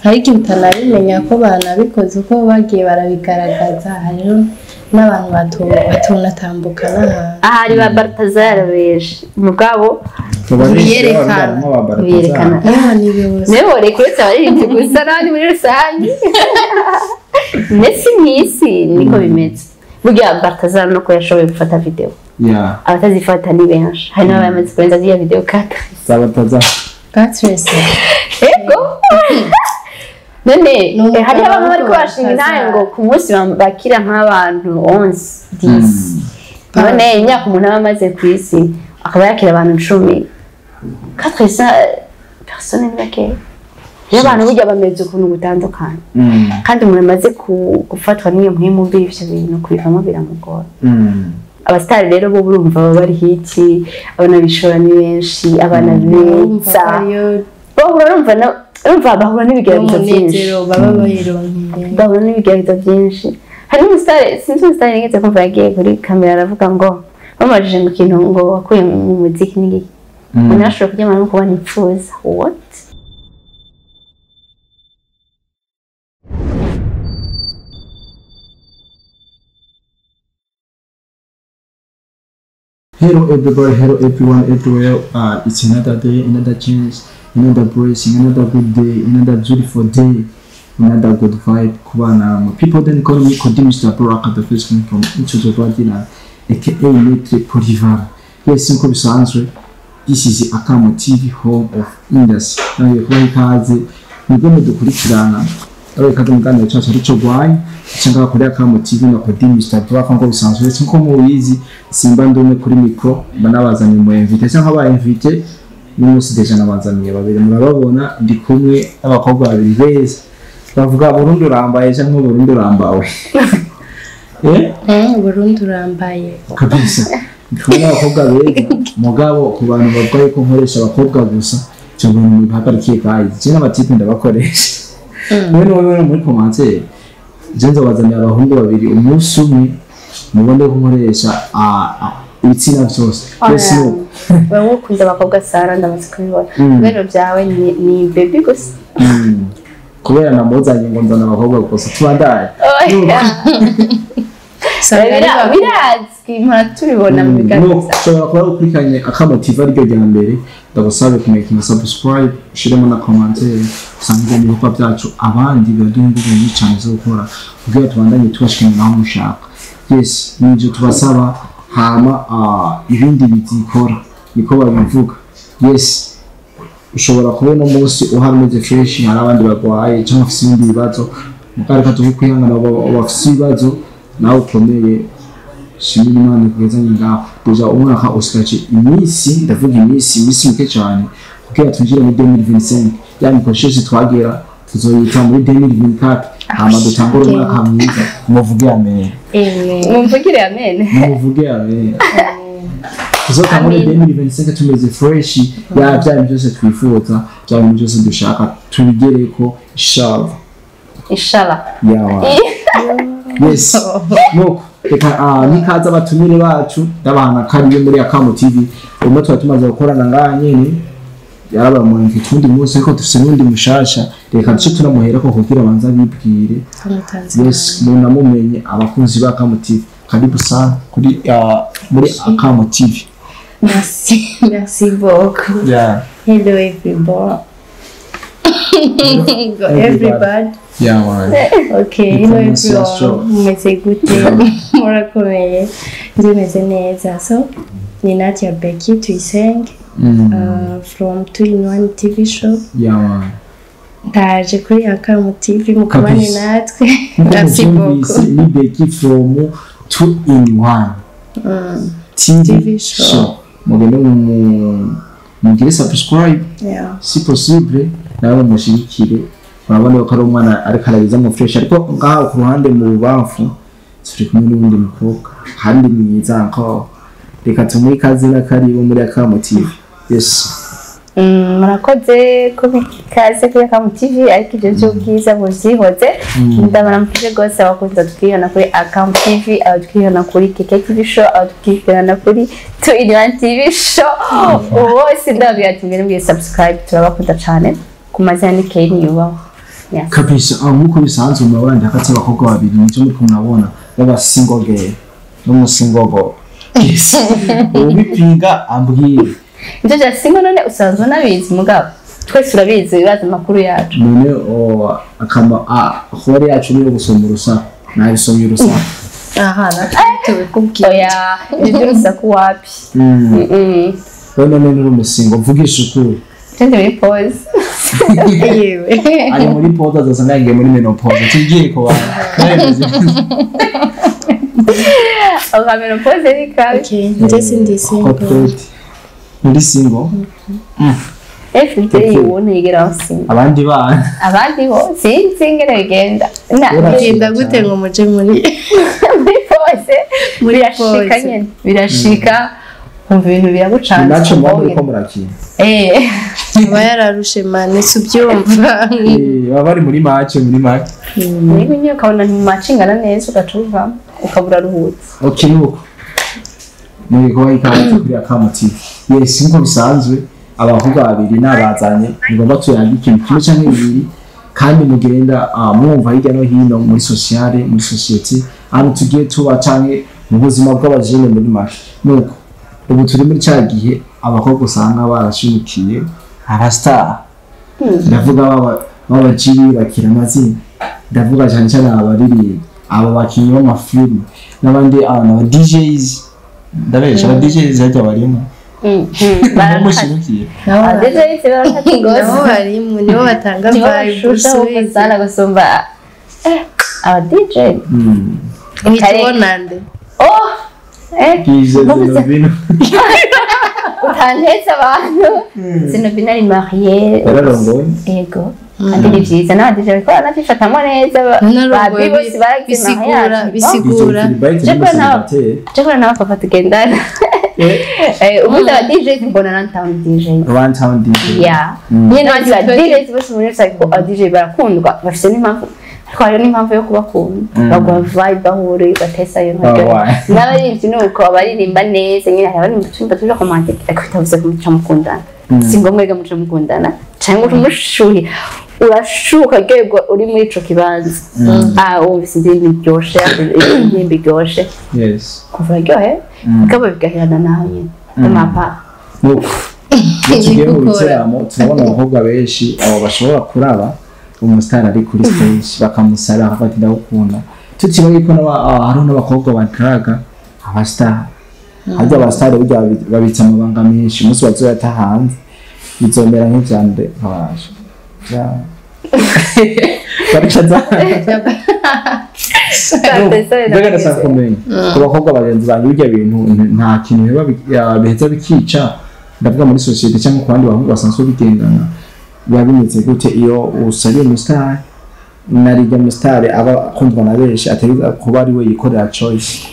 ariko utanabimenya ko banabikoze uko bagiye barabigaragaza hariho n'abantu batunatambuka n'ahantu ahari ba Baltazar beje mugabo yerekana nibo rekuretse abaririmbyi gusa n'abandi muri rusange Messi niko bimeze burya Baltazar nuko yashoboye gufata video abatazifata ni benshi hari n'abamaze kurenza ziriya video Baltazar ego none hari abantu bari kubashinga intahe ngo ku munsi bakira nk'abantu 11 10 none imyaka umuntu aba amaze ku isi akaba yakira abantu 10 400 personnes bake y'abantu burya bameze ukuntu gutandukana kandi umuntu amaze gufatwa n'iyo mpemu mbi ivyo bintu kubivamo biramugora abastari rero bo burumva baba bari hiti abana bishora ni benshi abana beza bo urumva bahura n'ibigeragezo byinshi bahura n'ibigeragezo byinshi hari umusitari sinzi umusitari nigeze kumva yagiye kuri kamera aravuga ngo bamajije ngo ikintu ngo wakuye mu muziki n'iki umuntu ashobora kuryama no kuba nipfuza what Hello everybody, hello everyone, everywhere. It's another day, another chance, another blessing, another good day, another beautiful day, another good vibe. Kubana, people then call me Mr. Baraka, the first one from into the Vadina, aka Metre Polivar. Yes, simple answer. This is the Akamo TV home of Indus. Now you're going to kurikirana. Abeka muganda cyacu rico gwaye cyangwa kuri Akamo TV na Mr. Baraka ngo bisanzwe sinko mubizi simba ndome kuri micro banabazanye mu invite cyangwa ba invite n'umunsi deja nabazaniye babiri murababona ndi kumwe n'abakobwa babiri beza bavuga Burundi urambaye cyangwa Burundi urambawe Burundi urambaye kabisa ndikubona abakobwa beza mugabo ku bantu barwaye ko nkoresha abakobwa gusa cyo bintu bihagarikiye kazi cyane abatipe ndabakoresha wewe muri commentaire jenzo bazanye abahungu babiri umunsi umwe mubonde kunkoresha ibitsina byose yes no wewe ukunda abakobwa Sara ndamaze kubibona rero byawe ni baby gusa kubera namuzanye ngo nzana abakobwa gusa tubandanye birazwi muratubibona mu biganiro ushobora kuba ukurikiranye Akamo TV aryo rya mbere ndagusabe kumenya subscribe ushiremo na commentaire usanga ibikorwa byacu abandi badunguye n'icane zo gukora kugira tubandanye tubashikanye naho mushaka yes n'ibyo tubasaba hama ibindi bizikora niko babivuga yes ushobora kubona umunsi uhameze fresh hari abandi bagwaye cyangwa afite ibindi bibazo mukareka tukwihangana bafite ibibazo nawe ukomeye shimira Imana kugezanye ngaho kuza umwaka usikaje iminsi ndavuga iminsi mike cyane kugira tunjire muri 2025 yani koshese twagera tuzoyita muri 2024 hama dutangura umwaka mwiza muvuge amen mumvugire amen tuzoka muri 2025 tumeze fresh ya bya byose twifuza bya byose dushaka tubigereko inshallah yawa yes no reka nikaza abatumire bacu ndabana kariye muri Akamo TV umwe twatumaze gukorana nganye yaraba mu mfite undi munsi ariko dufite n'undi mushasha reka duce turamuhera ko kugira banza bibwire yes munamumenye abakunzi ba Akamo TV karibu sana kuri muri Akamo TV merci beaucoup hello everybody everybody yeah man okay hello everyone meze gute murakomeye ndimeze neza so ni Nadia Becky tuyisenge from 2-in-1 TV show yeah man ndaje kuri Akamo TV mukubane natwe merci beaucoup ni Becky from 2-in-1 TV show mugende mugire subscribe si possible nawe mushigikire urabona ko ari umwana ariko arabiza mu fresh ariko ngaho ku ruhande mu bamfu turi kumwe n'undi mukobwa kandi mwiza nko reka tumuri kazi na karibu muri Akamo TV yes murakoze ko bikaze kuri Akamo TV ariko ibyo byo bwiza buzihoze ndabana mfite gose abakunze twihana kuri Akamo TV twihana kuri Keke TV show twihana kuri 2-in-1 TV show wose ndabiyatumye n'ubwiye subscribe turabakunda cyane ku mazina ni Keni yubaho kabisa nkuko bisanzwe mu bandi hagati y'abakobwa babiri nicyo muri kumurabona baba single girl n'umusingle boy ubipinga ambwire ibyo bya single none usanzwe nabizi mugabo twese urabizi ibibazo makuru yacu none hore yacu niyo gusoma urusaku nabisomye urusaku aha natubikubwira oya ibyo urusaku wapi none uri umusingle mvugisha ukuri tende muri pause yewe ari muri pause azasanga ngiye muri menopause tugiye ko aba menopause ni kabi njye sindi single muri single FD wonegera wasinga abandi bana abandi bo singere bigenda genda gute ngo muje muri pause birashika nyene birashika umva ibintu biragucanza naco mbona ko murakina aba yararushe mane subyumva baba bari muri match niba nyine ukabona mu match ingana neza ugacuva ukabura ruhutse nuko muri ko ikaze kuri akamati yes nko bisanzwe abahungu babiri nabazanye ngomba tuyanga ikintu kimwe cyangwa bibiri kandi mugenda mwumva hirya no hino muri sociale muri society ahantu tugiye tuba canke mu buzima bw'abajene muri make nuko ubu turi muri cya gihe abakobwa usanga barashimukiye abastar ndavuga b'abajibi bakira amazina ndavuga cyane cyane abaririmbyi abo bakinnyi b'amafilime n'abandi aba DJs ndabesha aba DJs hajya barimo baramushimukiye DJs nabo barimo nibo batanga vibe sana gusumba aba DJ nitubonande Zinobino utantetse abantu Zinobino ari marié yego kandi ni byiza n'abadije ariko anafifata neza babi bose bisigura jeko na papa tugendana ubundi aba DJs mbona Runtown DJ yeah nyine aba DJs bose muri cyangwa aba DJ barakundwa bafite n'impamvu twari n'impamvu yo kubakunda bagwa vibe bahuri batesa yo n'abaririmbyi nuko abaririmba neza nyine hari mu cyumba tuje komante akitavuze kumuca mukundana singo mwega muca mukundana cyangwa umushuhi urashuka gego uri muri ico kibanza wumvise indirimbo iryoshe indirimbo iryoshe yes kuva ryohe kabo bigahirana nawe amapa tugiye mu biteramo turabona abakobwa benshi abo bashobora kuraba umustar ari kuri stage bakamusara bati ndagukunda tutibaye ko hari n'abakobwa bakaraga abastar hajya abastar babitsa amabanga menshi umunsi bazoyata hanze bizomera nk'ivyande abasha baricaza mbega ndashaka kumenya ku bakobwa bagenzi banjye birya bintu nta kintu biheza bikica ndavuga muri societe cyangwa ku bandi bahungu basanzwe bigendana biba bimeze gute iyo usariye umustar narijya umustar aba akundwa na benshi ategeka kuba ari we yikorera choice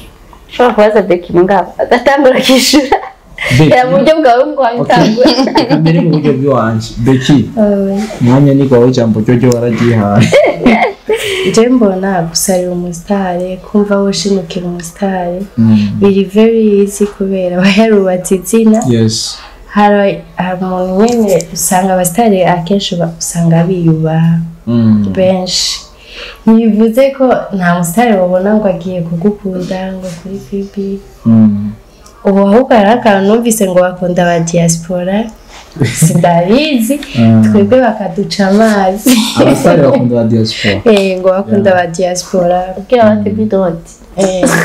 shobora kubaza Becky mugabo adatangura kishura ya buryo bwawe ngwangitangwe kamere mu buryo bw'iwanje Becky mwanya ni gwawe jambo ryo waragihaye je mbona gusarira umustar kumva woshinukira umustar biri very easy kubera bayarubatse izina yes hari umuntu nyine usanga abasitari akenshi usanga biyubaha benshi ntibivuze ko nta musitari wabona ngo agiye kugukunda ngo kuri bibi ubu ahubwo hari akantu numvise ngo bakunda aba diaspora sindabizi twebwe bakaduca amazi abasitari bakunda aba diaspora ngo bakunda aba diaspora ubwira bate bidoti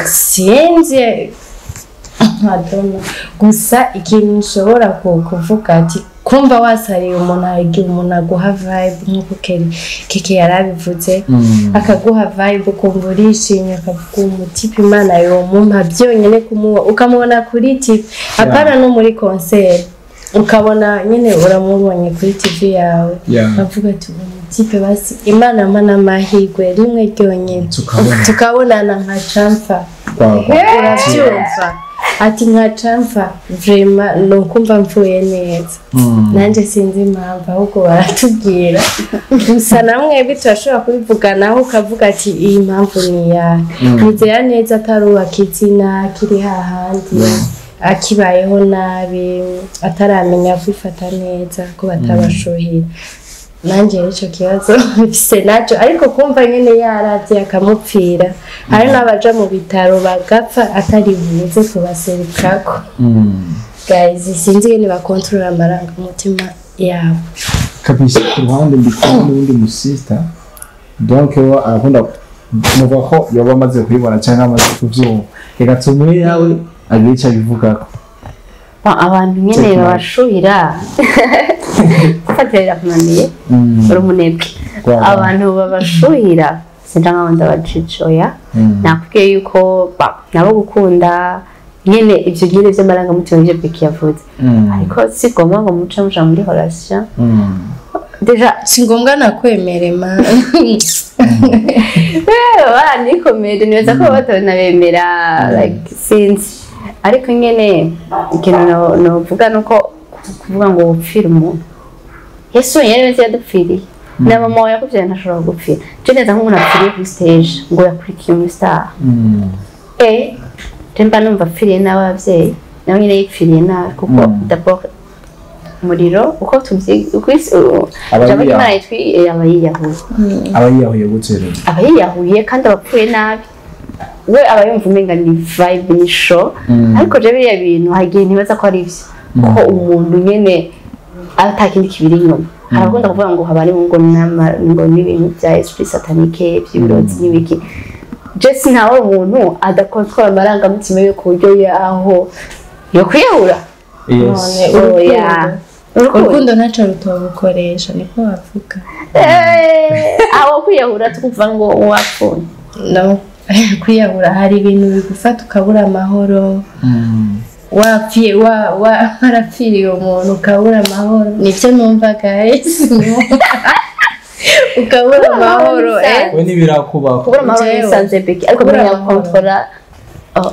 sinzi Madonna gusa ikintu ushobora kuvuga ati kumva wasariye umuntu agiye umuntu aguha vibe nkuko keke yarabivuze akaguha vibe ukumva urishimye akavuga umutipe Imana yomumpa byonyine kumuwa ukamubona kuri TV apana no muri concert ukabona nyine uramubonye kuri TV yawe bavuga ati umutipe basi Imana mana mahigwe rimwe ryonyine tukabonana nka champa urabyumva ati nka champa vrema no kumva mvuye neza nanje sinzi impamvu ahubwo baratubwira gusa namwe bitashobora kubivuganaho ukavuga ati iyi mpamvu ni ya nizera neza ataruba kizina kiri hahandi akibayeho nabi ataramenya kwifata neza ko batabashohera nanjye icyo kibazo bifise nacyo ariko kumva nyine yaravye akamupfira hari n'abaja mu bitaro bagapfa atari buze kubaserukako guys sinzi ngene bakontorora amarangamutima yabo kabisa ku ruhande mbikora n'undi musista donc arakunda muva ko yoba amaze kubibona cyangwa amaze kubyumva reka tumuhe yawe agira icyo abivugako abantu nyene babashuhira gufatira kunaniye uri umunebwe abantu babashuhira sinja nkaho ndabacicoya nakubwiye yuko nabo gukunda nyene ivyo nyene vy'amarangamutima nivyo Beki yavuze ariko si ngombwa ngo muca muri relation deja si ngombwa nakwemere ma nikomere nibaza ko batabona bemera like since ariko nyene ikintu novuga nuko kuvuga ngo upfira umuntu Yesu yari wese yadupfiriye na mama wawe yakuvyaye ntashobora gupfira je neza nk'umuntu apfiriye kuri stage ngo yakurikiye umustar temba numva apfiriye n'abavyeyi nawe nyene yipfiriye nabi kuko d'abord umuriro uko tuvye jambo kimara yitwi abayiyahuye gute rero abayiyahuye kandi abapfuye nabi we abayumva umenga ni vibe ni show ariko je biriya bintu hagiye ntibaza ko ari ivyo ko umuntu nyene atakindi kibiri inyuma harakunda kuvuga ngo habari ngo n'ibintu bya esprit satanique by'ibirozi n'ibiki je sinawe umuntu adakontrola amarangamutima yo ku buryo yaho yo kwiyahura urukundo ntaco rutobukoresha niko bavuga aho kwiyahura tukuvuga ngo wapfuye no kwiyahura hari ibintu bigufata ukabura amahoro wapfiye warapfiriye umuntu ukabura amahoro nivyo numva guys ukabura amahoro we ntibirakubaho kubura amahoro yisanze Beki ariko menya kontrola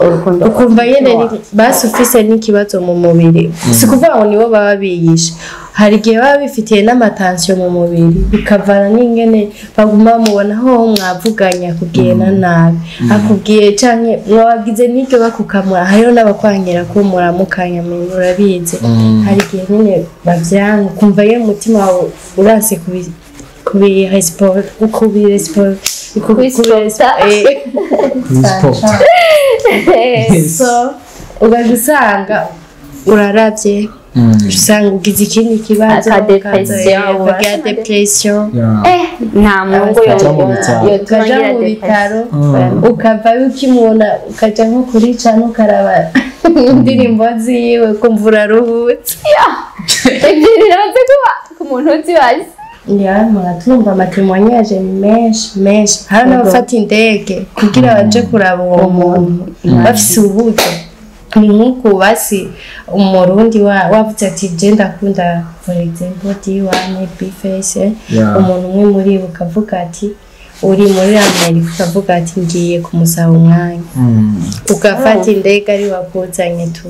urukundo ukumva nyene basi ufise n'ikibazo mu mubiri si kuvuga ngo nibo baba biyishe hari igihe baba bifitiye n'amatansiyo mu mubiri bikavana n'ingene baguma mubona ho mwavuganya kubwiye na nabi akubwiye canke mwabagize n'iryo bakukamura hariho n'abakwangira ko muramukanya urabizi hari igihe nyene bavyanga ukumva ye umutima wawe urase so ugaje usanga uraravye usanga ugize ikindi kibazo ukagira depression nta mungu ukaja mu bitaro ukava ukimubona ukaja nko kuri cana ukaraba indirimbo ziwe kumva uraruhutse ibyo birabaze kuba ku muntu uzi wazi muratumva amatemonyage menshi hari n'abafata indege kugira baje kuraba uwo muntu bafise ubuto ni nk'uko basi umurundi wavuze ati je ndakunda for example D1 Bface umuntu umwe muri bukavuga ati uri muri Amerika ukavuga ati ngiye kumusaba umwanya ukafata indege ari wakuzanye tu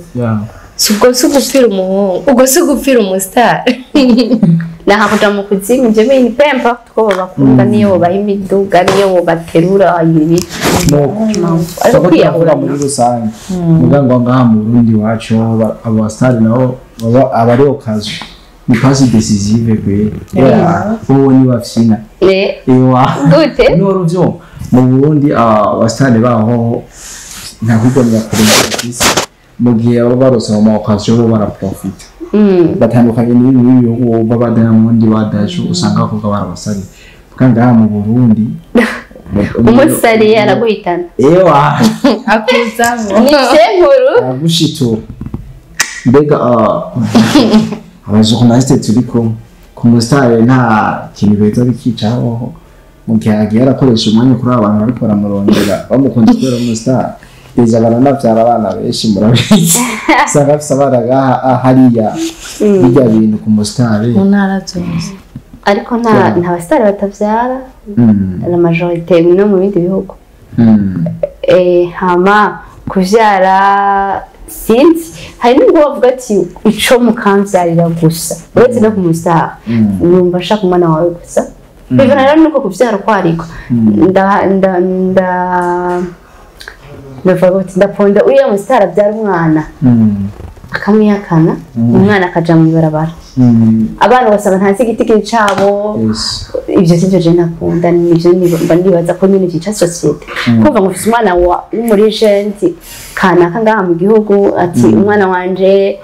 ubwo si ugupfira umuhungu ubwo si ugupfira umustar nahakuja mu kuzimu je meni pempa two bakunda niyo baha imiduga niyo baterura ibiti ariko kwiyahura muri rusange mugango ngaha mu Burundi wacu abastar nabo abariho kazo ni pasi decisive kwe uwo ni bafina gute n'uruvyo mu Burundi abastar baho nta kwigomera kurumva mu gihe baba barose mu occasion bo baraprofita batandukanye n'ibihugu baba Diamond badaje usanga bavuga barabasari kandi aha mu Burundi umusari araguhitana akuzamo ni senkuru agushitura mbega abajournaliste turiko ku musitari nta kintu beza bikicaho mu gihe agiye arakoresha umwanya kuri abantu bariko baramurondera bamukunda kubera umusitari deja baranavyara abana benshi murabizi usanga afise abana ngaha hariya bijya bintu ku musitari mu ntara zose ariko nta basitari batavyara la majorité no mu bindi bihugu hama kuvyara sinzi hari n'ubwo bavuga ati ico mukanvyarira gusa uretse no ku musitari numva nshaka umwana wawe gusa bivana rero nuko kuvyara uko ariko ndavuga ati ndaponda uriya musitari abyara umwana akamwihakana umwana akaja mu ibarabara abana basaba ntazi igitigiri cabo ibyo sivyo je nakunda nivyo mba ndibaza ko nyine vyica societe kumva ngo ufise umwana w'umuri gente kanaka ngaha mu gihugu ati umwana wanje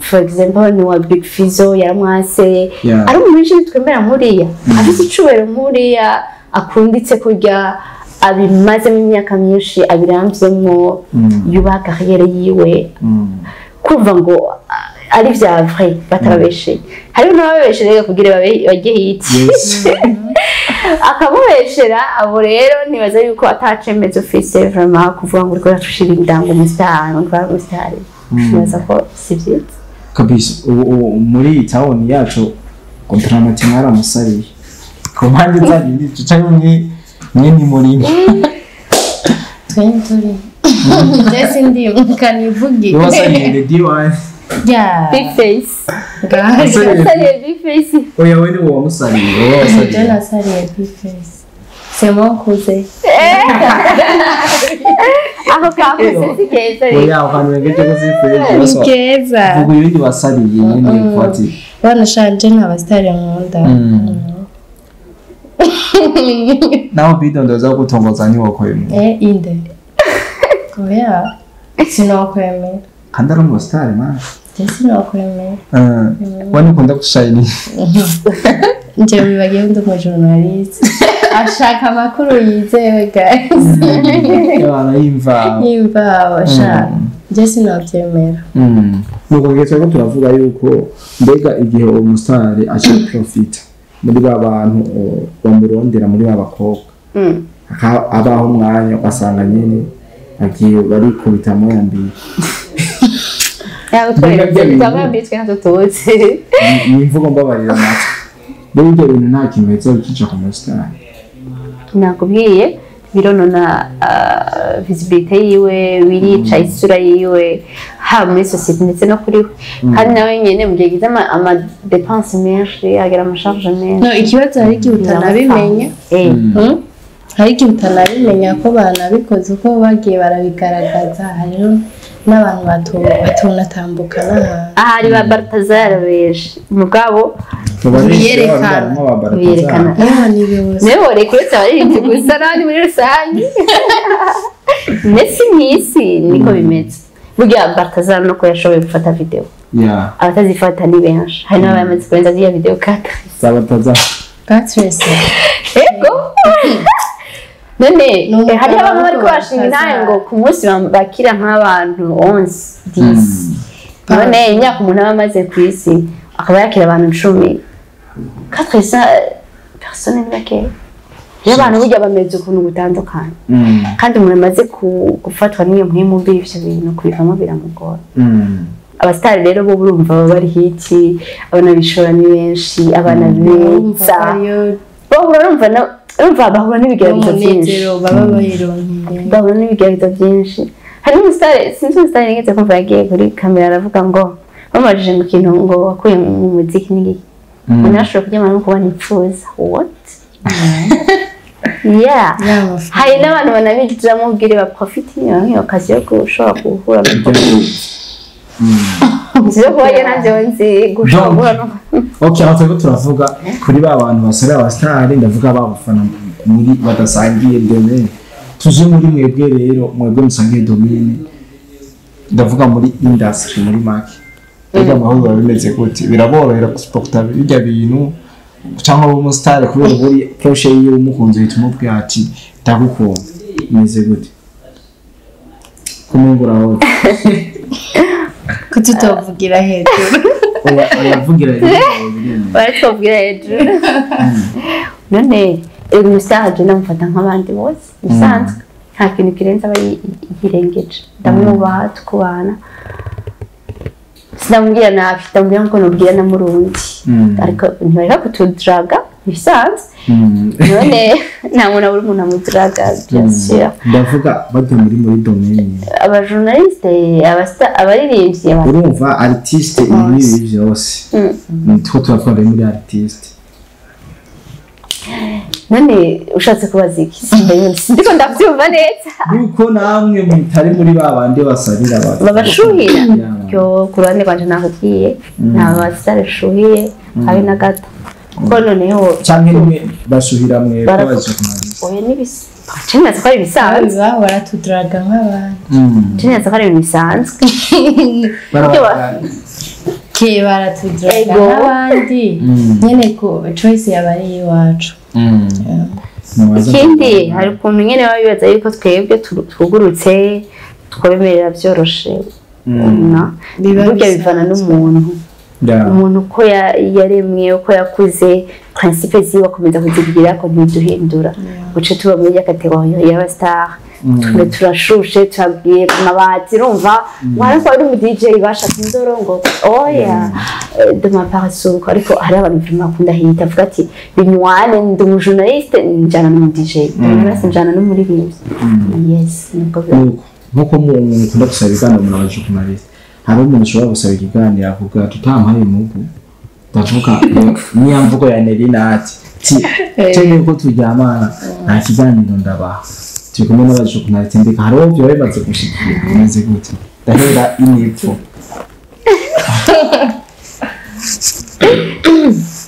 for example ni wa Big Fizzo yaramwase ari umuri gente twemera nkuriya afise icubero nkuriya akunditse kurya abimazemo imyaka myinshi abiramvyemo yubaha kariyere yiwe kumva ngo ari vya vrai batarabeshe hari n'ababesherega kugira bajye hiti akamubeshera abo rero nibaza yuko atacemeza office vraiment kuvuga ngo uriko ratushira indango mustari ngo mustari nibaza ko sivyo kabisa muri town yacu kontramatima yaramusariye komande zari cyane ni murimo twenty Jesse ndi mukanivugi wasaniye D1 big face Gasariye big face oya wewe ni wamusariye Jana sariye big face c'est mon cousin aho kavuze sikeza oya ukanwenge cyo zifeye keza vuga ibindi wasariye nyine kwati bana shanje nk'abastari nkunda naho bidondoza gutongoza ni wakwemera inde oya sinokwemera kandi ari umusitari man sinokwemera wani ukunda gushayini nje wibagiye ndi umujournaliste ashaka amakuru yizewe guys yabana yimva sha nje sinobyemera nuko ngetwa ko turavuga yuko mbega igihe umusitari acha profit muri babantu bamurondera muri babakobwa abaho umwanya ugasanga nyine agiye bari kubitamo yambi twambitswe natututse nimvugo mbabarira natwe rero ibyo bintu nta kintu hetse ukica ku musitari nakubwiye bironona visibility yiwe birica isura yiwe haba muri societe ndetse no kuri we kandi nawe nyene mu gihe gize ama dépenses menshi agira amasharge menshi no ikibazo hari igihe utanabimenya hari igihe utanabimenya ko banabikoze uko bagiye barabigaragaza hariho n'abantu batunatambuka n'ahantu ahari ba Balthazar beje mugabo biyerekana nibo rekuretse abaririmbyi gusa n'abandi muri rusange ndetse n'isi niko bimeze burya Balthazar nuko yashoboye gufata video abatazifata ni benshi hari n'abamaze kurenza ziriya video Patrice ego none hari abantu bari kubashinga intahe ngo ku munsi bakira nk'abantu 11 10 none imyaka umuntu aba amaze ku isi akaba yakira abantu 10 400 personnes bake y'abantu burya bameze ukuntu gutandukana kandi umuntu amaze gufatwa n'iyo mpemu mbi ivyo bintu kubivamo biramugora abastari rero bo burumva baba bari hiti abana bishora ni benshi abana beza bo urumva urumva bahura n'ibigeragezo byinshi bahura n'ibigeragezo byinshi hari umusitari sinzi umusitari nigeze kumva yagiye kuri kamera aravuga ngo bamubajije ngo ikintu ngo wakuye mu muziki n'iki umuntu ashobora kuryama no kubona ipfuza what hari n'abantu banabigiramo ubwire baprofite iyo kazi yo gushobora guhura n'ibyo kubaye nabyo nzi gushobora okay aho turavuga kuri ba bantu basore abastari ndavuga babafana muri badasangiye domaine tuje muri mwebwe rero mwebwe musangiye domaine ndavuga muri industry muri market ega mahoro bimeze gute biraborohera gusporta bijya bintu cyangwa umustar kubera buri proche yiwe umukunze yitumubwe ati ndagukunda imeze gute kumengura aho kututovugira hejuru ayavugira hejuru none umustar je namufata nk'abandi bose bisanzwe nta kintu kirenze aba yirengeje ndamwubaha tukubana sinamubwira nabi ndamubwira ngo nubwira na murundi ariko ntibareka kutudraga bisanzwe none nta muntu abura umuntu amudraga byashyira ndavuga bajya muri domaine abajournaliste abaririmbyi urumva artiste ibi byose nitwo turavuga muri artiste none ushatse kubaza iki ndiko ndavyumva neza yuko namwe mutari muri babandi basarira babashuhira yo ku ruhande rwanje nakubwiye nta basarashuhiye habe na gato kuko noneho canke rimwe bashuhira mwe baje kumariza oya nibisi Cheneza ko ari bisanzwe baratudraga nk'abantu Cheneza ko ari bisanzwe ke baratudraga nk'abandi nyene ko choice yabari iwacu ikindi hari ukuntu nyene babibaza yuko twebwe twugurutse twobemerera byoroshe burya bivana n'umuntu umuntu uko yaremwe uko yakuze principe ziwe akomeza kuzigira ko ntiduhindura uce tuba muri kategori y'abastar twe turashushe twabwiye mabati urumva wariko ari mu DJ bashaka indorongo oya de ma parasol ariko hari abantu bakunda hita avuga ati binywane ndi mu journaliste njana no DJ ndabona njana no muri bimwe yes nuko mu kunda gusaba ibiganiro mu nabaje kumarisa hari umuntu ushobora gusaba ikiganiro avuga tutampaye mugu ndavuga niya mvugo ya Nerina ati cyane ko turyamana nta kiganiro ndabaha turi kumwe n'abaje kumarisa mbika hari uwo byo bibaze gushikira neze gute ndahera inepfo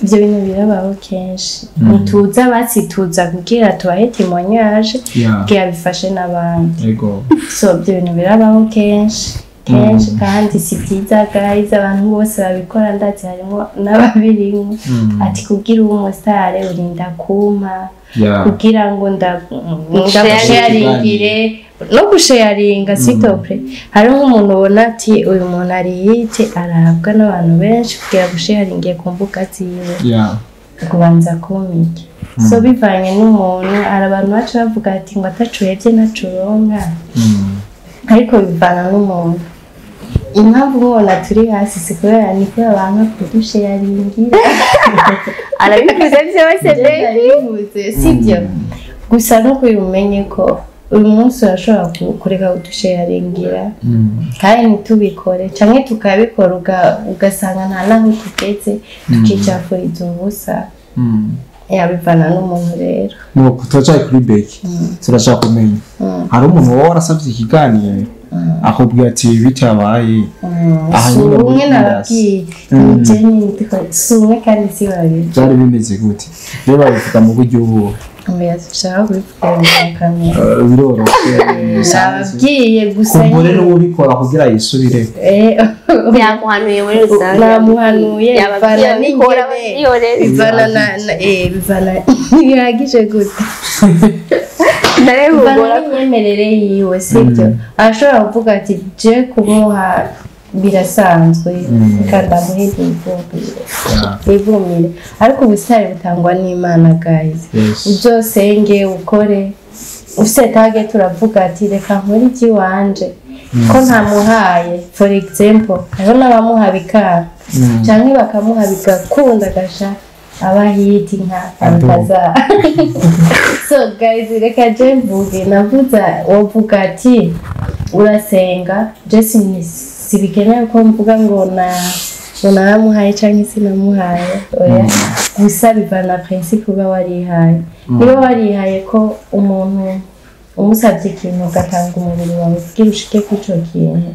ibyo bintu birabaho kenshi mutuza basituza kugira tubahe témoignage kugira bifashe n'abandi so ibyo bintu birabaho kenshi kandi si byiza guys abantu bose babikora ndetse harimo n'ababirimo ati kugira umusare urinda kuma kugira ngo ndasharingire no gusharinga sitopre hari nk'umuntu ubona ati uyu muntu ari hite arahabwa n'abantu benshi kugira gusharinge ku mbuga ziwe kubanza kumenya so bivanye n'umuntu hari abantu bacu bavuga ati ngo atacurebye nacuronka ariko bivana n'umuntu impamvu mubona turi hasi si kubera ni ko abantu kudusharingira arabivuze byose baby sibyo gusa no kubimenye ko uyu munsi urashobora kureka kudusharingira kandi ntitubikore cyangwa tukabikora ugasanga nta naho tugeze tukicafuriza ubusa yabivana n'umuntu rero nuko turacaye kuri beki turashaka kumenya hari umuntu wowe warasabye ikiganiro akubwira ati bitabaye umwe nababwiye sumwe kandi si babiri byari bimeze gute rero babivuga mu buryo ubu yashaka kubivuga mu kamera biroroshye nababwiye gusa kumbure n'ubikora kugira yisubire yamuhanuye muri rusange namuhanuye bivana n'ingene bivana ntibihagije gute bivana n'imyemerere yiwe sibyo arashobora kuvuga ati je kumuha birasanzwe kandi amuhinde ibumire ariko ubusitari butangwa n'Imana guys uzosenge ukore ufite target uravuga ati reka nkore iki wanje ko ntamuhaye for example hariho n'abamuha bikara cyangwa bakamuha bigakunda gasha abahiti nka akaza so guys reka je mvuge navuza wavuga ati urasenga just sibikeneye ko mvuga ngo namuhaye cyangwa sinamuhaye oya gusa bivana principe uba warihaye niba warihaye ko umuntu umusabye ikintu ugatanga umubiri wawe kugira ushike kw'ico kintu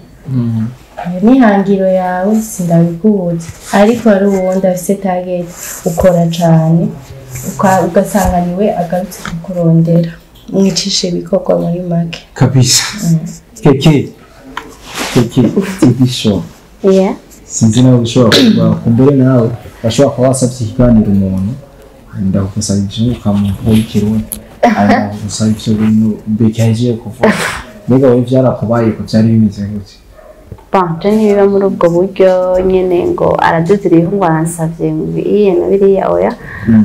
n'ihangiro yawe sindabigubuze ariko hari uwundi afise target ukora cyane ugasanga niwe agarutse kukurondera mwicishe ibikorwa muri make kabisa keke ibisho sinzi nawe ushobora kuba kumbure nawe bashobora kuba wasabye ikiganiro umuntu ndagusaba ikintu ukamuha ikirundi gusaba ivyo bintu bekaje kuvuga mbega wowe byarakubaye ko byari bimeze gute banje nibiba muri ubwo buryo nyene ngo araduziriyeho ngo aransavye iye na biriya oya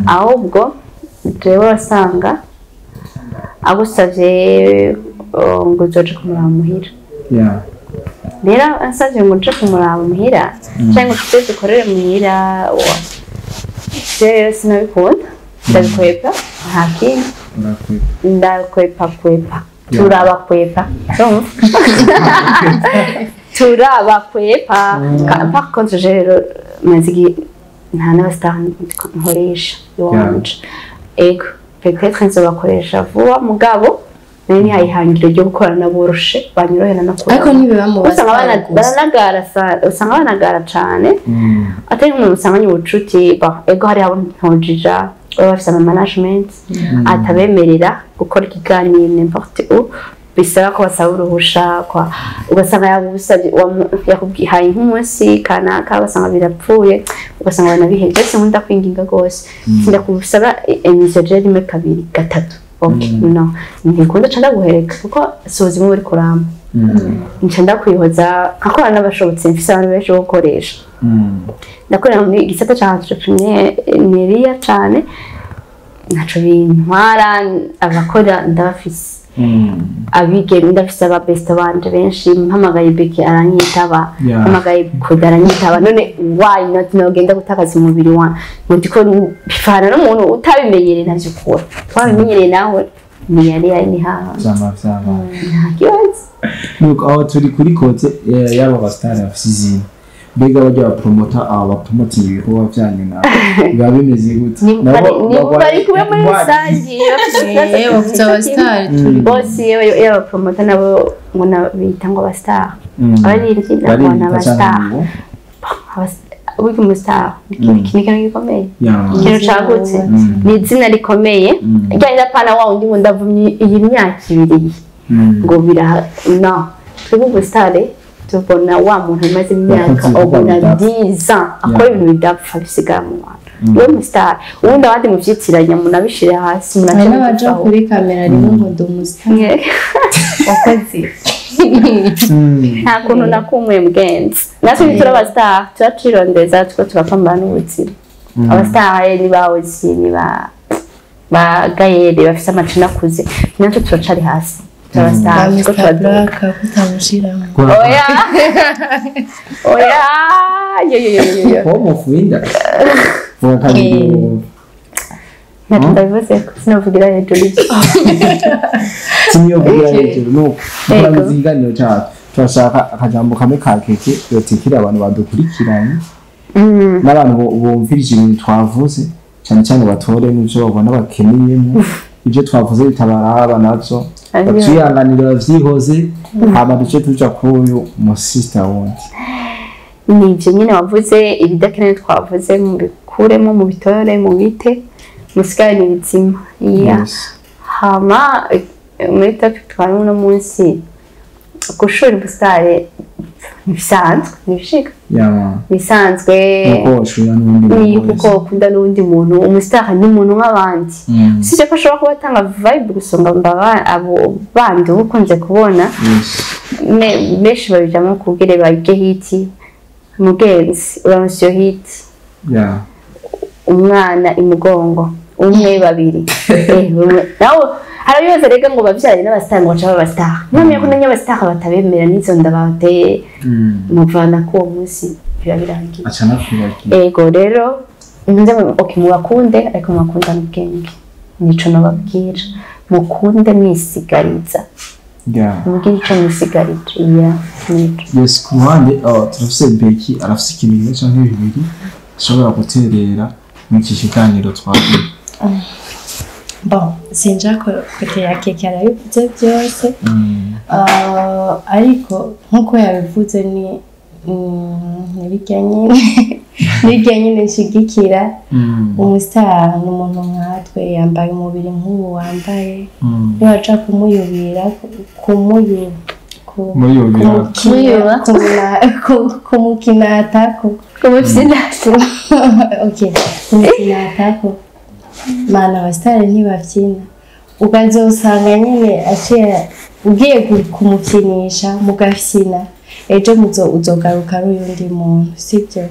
ahubwo jewe wasanga agusavye ngo uzoje kumuraba muhira rero ansavye ngo uje kumuraba muhira cyangwa ngo dukorere muhira rero sinabikunda ndabikwepa nta kindi ndakwepa turabakwepa turabakwepa par contre rero muziki nta n'abastar nkoresha iwanje ego peut-être nzobakoresha vuba mugabo nari hayihangiro ryo gukorana boroshe banyorohera no kora ariko nibiba mu usanga banagara cyane atari umuntu usanganye ubucuti ego hari abo ntojija bafite ama management atabemerera gukora ikiganiro n'importe où bisaba ko basaba uruhusha kwa ugasanga yabusabye yakubwihaye nk'umunsi kanaka basanga birapfuye ugasanga banabiheje nkunda kwinginga gose sinda kubusaba emission rimwe kabiri gatatu okay no ndikunda cyane guhereka kuko sozi muri kuramba ncanda kwihoza akora n'abashobotse mfise abantu benshi gukoresha ndakorera mu gisata cya entrepreneuria cyane naco bintwara abakora ndabafise abigeme ndafise aba best band benshi mpamagaye beke aranyitaba mpamagaye kudaranyitaba none why not nogenda gutakaza umubiri wa ndiko bifana n'umuntu utabimenyereye navyo ukora twabimenyereye nawe niyari ni ha zama kibazo nuko aho turi kuri kote yaba bastara afisizi bega bajya promota abapromoti ibikorwa byanyu na biba bimeze gute ni bari kuba muri rusangi bafite abastar boss yaba promota nabo muna bitangwa abastar abarindi nabona abastar ubu mustar kintu gikomeye kintu cagutse ni izina rikomeye ryari apana wa undi ndavumye iyi myaka ibiri ngo bira no twebwe stare tubona wa muntu umaze imyaka ubona 10 ans akora ibintu bidapfa bisigara mu bantu yo mustar ubundi abandi muvyitiranya munabishira hasi munaje n'abaje kuri kamera rimwe ngo do mustar wakoze nta kuntu nakumwe mgenzi natwe bitura abastar turacirondeza tuko turapambana ubuzima abastar ni bawozi ni bagayere bafise amacina kuze natwe turacari hasi turastar tuko turaduka kutamushiramo oya yo como fuinda ndabivuze ko sinavugira hejuru siniyovugira hejuru no turamuzinganiro cyacu turashaka akajambo kamwe ka keke yotikira abantu badukurikiranye n'abantu bumvirije ibintu twavuze cyane cyane batore n'ibyo babona bakeneyemo ibyo twavuze bitabaraba navyo baciyanganira vyihoze hama duce tuja kuyu mu sister wundi nivyo nyine wavuze ibidakeneye twavuze mu bikuremo mu bitore mu bite musikari n'ibitsima hama muri topic twarimo no munsi gushora ubustare bisanzwe nibishika bisanzwe kuko ukunda n'undi muntu umustar ni umuntu nk'abandi sije ko ashobora kuba atanga vibe gusonga abo bandi ukunze kubona benshi babijamo kubwire bagge hiti mugenzi uramutse hiti umwana imugongo umwe babiri nawe harabibaza rega ngo bavyare n'abastar ngo cyaba abastar none ko n'abastar batabemera nizo ndabate muvana ko munsi birabirangiye acana kwibaki ego rero nze mubakunde ariko mukunda n'ubwenge nico nababwira mukunde mwisigariza mubwire ico mwisigariza yes ku ruhande turafise Beki arafise ikintu cyangwa bibiri ashobora guterera mu kiganiro twagiye bon sinjako kutera keke arabivuze byose ariko nkuko yabivuze ni nibijyanye n'ishigikira umustar n'umuntu nkatwe yambaye umubiri nk'ubu wambaye yaca kumuyubira kumukinatako okay kumukinatako mana abastar ntibavyina ukazosanga nyine aciye ugiye kumukinisha mugafyina ejo uzogaruka ari uyundi muntu sibyo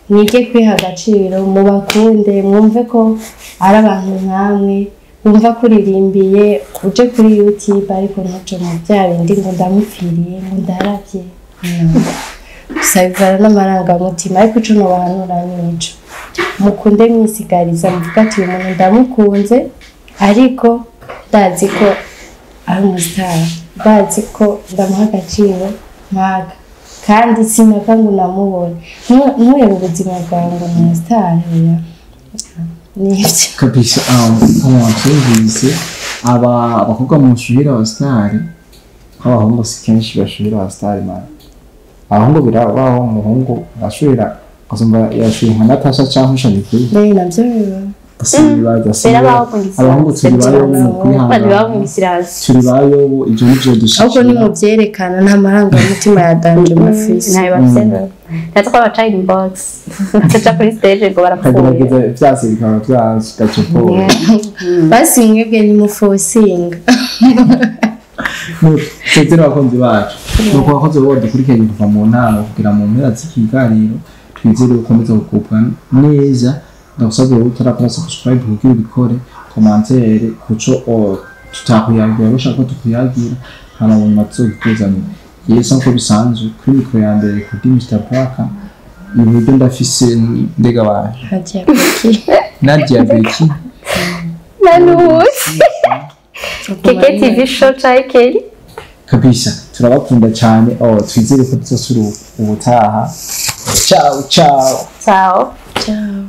nige kwiha agaciro mubakunde mwumve ko ari abantu nkamwe wumva kuririmbiye uje kuri YouTube ariko ntaco mu bya bindi ngo ndamupfiriye ngo ndaravye usabivana n'amarangamutima ariko ico nobahanura nico mukunde mwisigariza muvuga ati uyu muntu ndamukunze ariko ndazi ko ari umustar ndazi ko ndamuha agaciro mpaga kandi sinaka ngo namubone ntuye ubuzima bwawe ngo umustar nibyo kabisa twumvise abakobwa mushuhira abasitari abahungu si kenshi bashuhira abasitari mani abahungu birabaho umuhungu ashuhira azumva yashuye nka Natasha cyangwa Shanikuri nabyo abahungu turi bayo mu kwihangana turi bayo ibyo nibyo dushaka ahubwo ni mu byerekana nta marangamutima ya danje mafisi ntayo bafite natwe abaca inbox ataca kuri stage ngo barapfuye byase bikaba byagacopoye basi mwebwe ni mu forcing twegera abakunzi bacu nuko abakozi bo dukurikiranye kuva mu ntara kugira mu mpera z'ikiganiro twizere gukomeza gukupwa neza ndagusabye wowe utarakora subscribe kugira ubikore commentaire kuco tutakuyagira bashaka ko tukuyagira hama mu matso gikuzanye yesu nko bisanzwe kuri mikro ya mbere kuri Mr. Plaka ibyo ndafise ndega baje Nadia Beki nanusi Keke TV show chake kabisa turabakunda cyane twizere ko tuzosura ubutaha ciao ciao ciao ciao